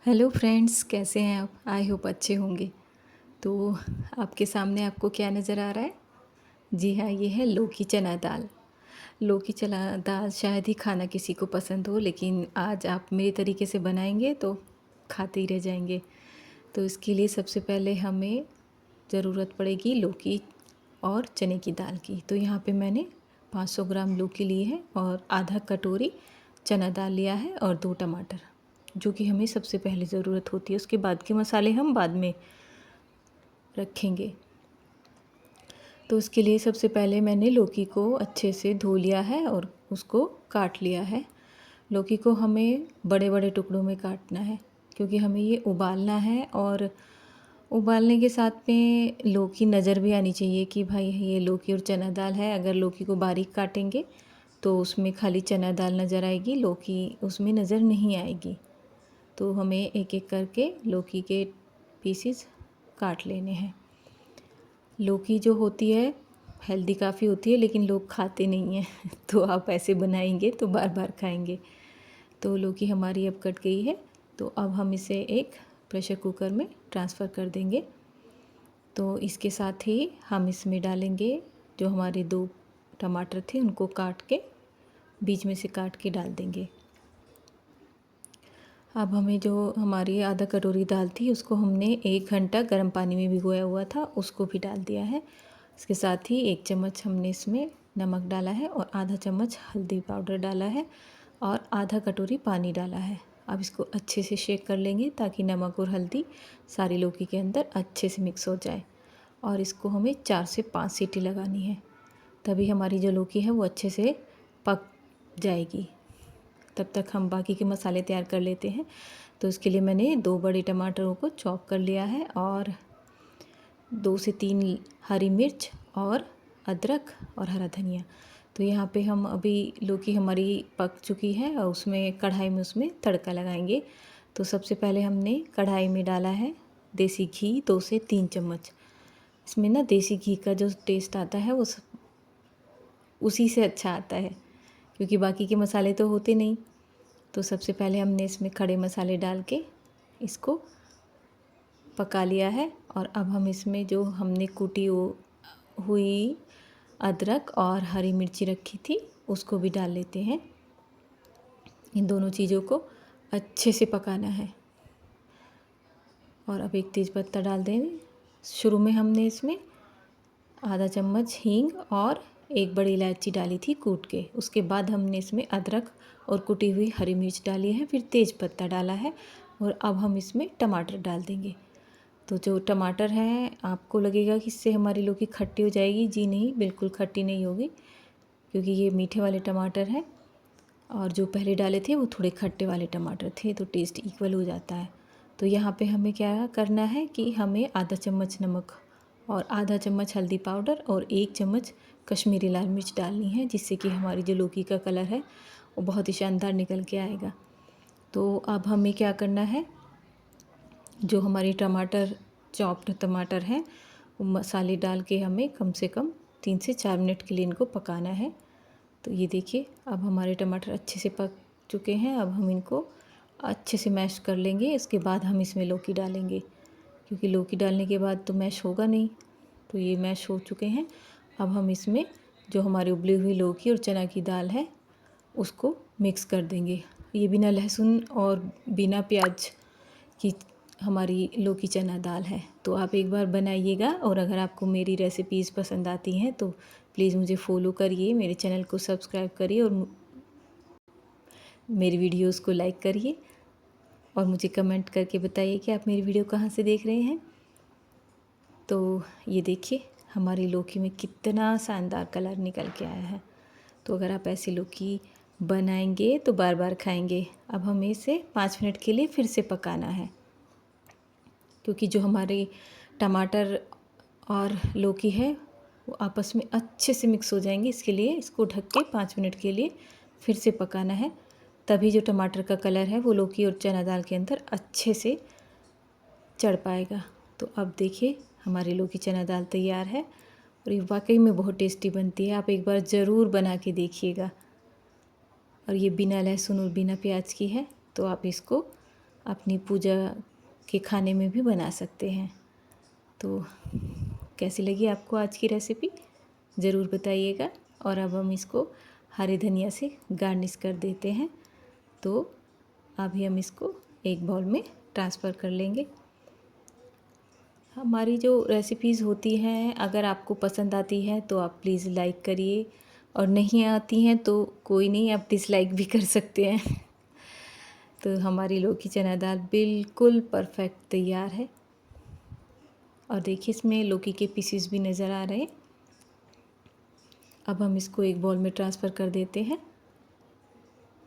Hello friends, कैसे हैं आप? आई होप अच्छे होंगे। तो आपके सामने आपको क्या नज़र आ रहा है? जी हाँ, ये है लौकी चना दाल। लौकी चना दाल शायद ही खाना किसी को पसंद हो, लेकिन आज आप मेरे तरीके से बनाएंगे तो खाते ही रह जाएंगे। तो इसके लिए सबसे पहले हमें ज़रूरत पड़ेगी लौकी और चने की दाल की। तो यहाँ पे मैंने 500 ग्राम लौकी ली है और आधा कटोरी चना दाल लिया है और 2 टमाटर, जो कि हमें सबसे पहले ज़रूरत होती है। उसके बाद के मसाले हम बाद में रखेंगे। तो उसके लिए सबसे पहले मैंने लौकी को अच्छे से धो लिया है और उसको काट लिया है। लौकी को हमें बड़े बड़े टुकड़ों में काटना है, क्योंकि हमें ये उबालना है और उबालने के साथ में लौकी नज़र भी आनी चाहिए कि भाई ये लौकी और चना दाल है। अगर लौकी को बारीक काटेंगे तो उसमें खाली चना दाल नज़र आएगी, लौकी उसमें नज़र नहीं आएगी। तो हमें एक एक करके लौकी के पीसेस काट लेने हैं। लौकी जो होती है हेल्दी काफ़ी होती है, लेकिन लोग खाते नहीं हैं तो आप ऐसे बनाएंगे तो बार बार खाएंगे। तो लौकी हमारी अब कट गई है, तो अब हम इसे एक प्रेशर कुकर में ट्रांसफ़र कर देंगे। तो इसके साथ ही हम इसमें डालेंगे जो हमारे 2 टमाटर थे, उनको काट के बीच में से काट के डाल देंगे। अब हमें जो हमारी आधा कटोरी दाल थी उसको हमने 1 घंटा गर्म पानी में भिगोया हुआ था, उसको भी डाल दिया है। इसके साथ ही 1 चम्मच हमने इसमें नमक डाला है और आधा चम्मच हल्दी पाउडर डाला है और आधा कटोरी पानी डाला है। अब इसको अच्छे से शेक कर लेंगे ताकि नमक और हल्दी सारी लौकी के अंदर अच्छे से मिक्स हो जाए। और इसको हमें 4 से 5 सीटी लगानी है, तभी हमारी जो लौकी है वो अच्छे से पक जाएगी। तब तक हम बाकी के मसाले तैयार कर लेते हैं। तो इसके लिए मैंने 2 बड़े टमाटरों को चॉप कर लिया है और 2 से 3 हरी मिर्च और अदरक और हरा धनिया। तो यहाँ पे हम अभी लौकी हमारी पक चुकी है और उसमें कढ़ाई में उसमें तड़का लगाएंगे। तो सबसे पहले हमने कढ़ाई में डाला है देसी घी 2 से 3 चम्मच। इसमें ना देसी घी का जो टेस्ट आता है वो उसी से अच्छा आता है, क्योंकि बाकी के मसाले तो होते नहीं। तो सबसे पहले हमने इसमें खड़े मसाले डाल के इसको पका लिया है और अब हम इसमें जो हमने कुटी हुई अदरक और हरी मिर्ची रखी थी उसको भी डाल लेते हैं। इन दोनों चीज़ों को अच्छे से पकाना है। और अब एक तेज़पत्ता डाल देंगे। शुरू में हमने इसमें आधा चम्मच हींग और 1 बड़ी इलायची डाली थी कूट के। उसके बाद हमने इसमें अदरक और कुटी हुई हरी मिर्च डाली है, फिर तेज़पत्ता डाला है और अब हम इसमें टमाटर डाल देंगे। तो जो टमाटर हैं, आपको लगेगा कि इससे हमारी लौकी खट्टी हो जाएगी। जी नहीं, बिल्कुल खट्टी नहीं होगी, क्योंकि ये मीठे वाले टमाटर हैं और जो पहले डाले थे वो थोड़े खट्टे वाले टमाटर थे, तो टेस्ट इक्वल हो जाता है। तो यहाँ पे हमें क्या करना है कि हमें आधा चम्मच नमक और आधा चम्मच हल्दी पाउडर और 1 चम्मच कश्मीरी लाल मिर्च डालनी है, जिससे कि हमारी जो लौकी का कलर है वो बहुत ही शानदार निकल के आएगा। तो अब हमें क्या करना है, जो हमारी चॉप्ड टमाटर हैं वो मसाले डाल के हमें कम से कम 3 से 4 मिनट के लिए इनको पकाना है। तो ये देखिए, अब हमारे टमाटर अच्छे से पक चुके हैं। अब हम इनको अच्छे से मैश कर लेंगे। इसके बाद हम इसमें लौकी डालेंगे, क्योंकि लौकी डालने के बाद तो मैश होगा नहीं। तो ये मैश हो चुके हैं। अब हम इसमें जो हमारी उबली हुई लौकी और चना की दाल है उसको मिक्स कर देंगे। ये बिना लहसुन और बिना प्याज की हमारी लौकी चना दाल है। तो आप एक बार बनाइएगा, और अगर आपको मेरी रेसिपीज़ पसंद आती हैं तो प्लीज़ मुझे फॉलो करिए, मेरे चैनल को सब्सक्राइब करिए और मेरी वीडियोस को लाइक करिए और मुझे कमेंट करके बताइए कि आप मेरी वीडियो कहाँ से देख रहे हैं। तो ये देखिए, हमारी लौकी में कितना शानदार कलर निकल के आया है। तो अगर आप ऐसी लौकी बनाएंगे तो बार बार खाएंगे। अब हमें इसे 5 मिनट के लिए फिर से पकाना है, क्योंकि जो हमारे टमाटर और लौकी है वो आपस में अच्छे से मिक्स हो जाएंगे। इसके लिए इसको ढक के 5 मिनट के लिए फिर से पकाना है, तभी जो टमाटर का कलर है वो लौकी और चना दाल के अंदर अच्छे से चढ़ पाएगा। तो अब देखिए, हमारी लौकी चना दाल तैयार है और ये वाकई में बहुत टेस्टी बनती है। आप एक बार ज़रूर बना के देखिएगा। और ये बिना लहसुन और बिना प्याज की है, तो आप इसको अपनी पूजा के खाने में भी बना सकते हैं। तो कैसी लगी आपको आज की रेसिपी ज़रूर बताइएगा। और अब हम इसको हरे धनिया से गार्निश कर देते हैं। तो अभी हम इसको एक बाउल में ट्रांसफ़र कर लेंगे। हमारी जो रेसिपीज़ होती हैं अगर आपको पसंद आती है तो आप प्लीज़ लाइक करिए, और नहीं आती हैं तो कोई नहीं, आप डिसलाइक भी कर सकते हैं। तो हमारी लौकी चना दाल बिल्कुल परफेक्ट तैयार है। और देखिए इसमें लौकी के पीसेस भी नज़र आ रहे हैं। अब हम इसको एक बाउल में ट्रांसफ़र कर देते हैं।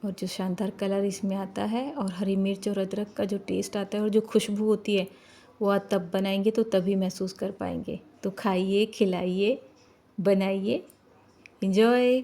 और जो शानदार कलर इसमें आता है और हरी मिर्च और अदरक का जो टेस्ट आता है और जो खुशबू होती है वो आप तब बनाएंगे तो तभी महसूस कर पाएंगे। तो खाइए, खिलाइए, बनाइए, एंजॉय।